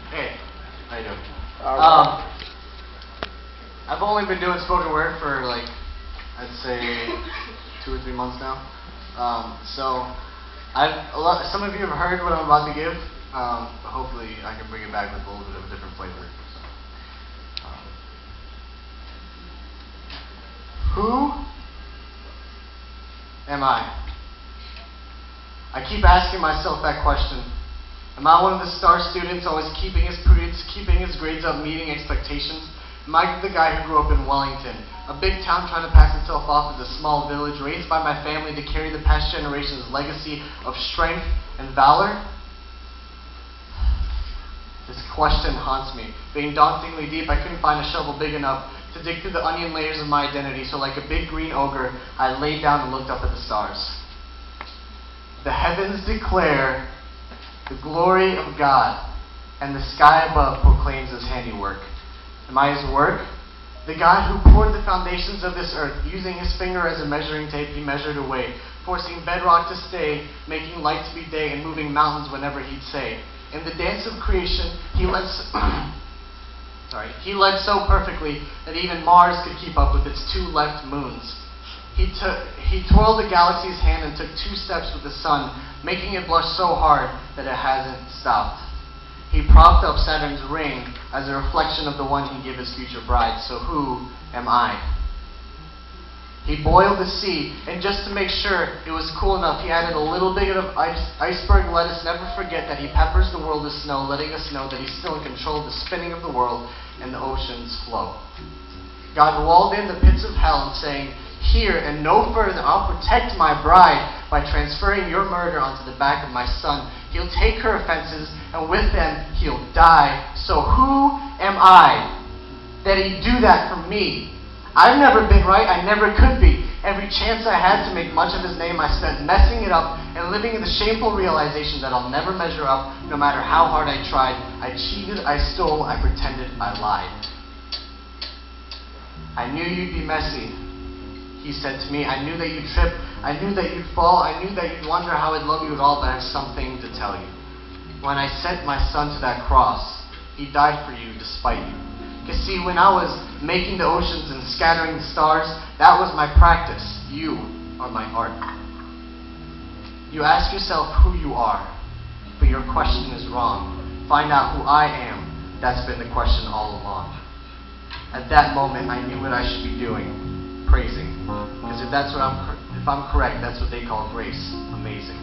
Hey, how you doing? Alright. I've only been doing spoken word for like, I'd say 2 or 3 months now. Some of you have heard what I'm about to give, but hopefully I can bring it back with a little bit of a different flavor. Who am I? I keep asking myself that question. Am I one of the star students always keeping his grades up, meeting expectations? Am I the guy who grew up in Wellington, a big town trying to pass itself off as a small village, raised by my family to carry the past generation's legacy of strength and valor? This question haunts me. Being dauntingly deep, I couldn't find a shovel big enough to dig through the onion layers of my identity, so like a big green ogre, I laid down and looked up at the stars. The heavens declare the glory of God, and the sky above proclaims his handiwork. Am I his work? The God who poured the foundations of this earth, using his finger as a measuring tape, he measured away, forcing bedrock to stay, making light to be day, and moving mountains whenever he'd say. In the dance of creation, he led so perfectly that even Mars could keep up with its 2 left moons. He twirled the galaxy's hand and took 2 steps with the sun, making it blush so hard that it hasn't stopped. He propped up Saturn's ring as a reflection of the one he'd give his future bride. So who am I? He boiled the sea, and just to make sure it was cool enough, he added a little bit of iceberg lettuce. Never forget that he peppers the world with snow, letting us know that he's still in control of the spinning of the world and the ocean's flow. God walled in the pits of hell and saying, "Here and no further, I'll protect my bride by transferring your murder onto the back of my son. He'll take her offenses, and with them he'll die. So who am I that he'd do that for me? I've never been right, I never could be. Every chance I had to make much of his name, I spent messing it up and living in the shameful realization that I'll never measure up, no matter how hard I tried. I cheated, I stole, I pretended, I lied. I knew you'd be messy," he said to me. "I knew that you'd trip. I knew that you'd fall. I knew that you'd wonder how I'd love you at all, but I have something to tell you. When I sent my son to that cross, he died for you despite you. Because see, when I was making the oceans and scattering the stars, that was my practice. You are my art." You ask yourself who you are, but your question is wrong. Find out who I am. That's been the question all along. At that moment, I knew what I should be doing. Praising. Because if I'm correct, that's what they call grace. Amazing.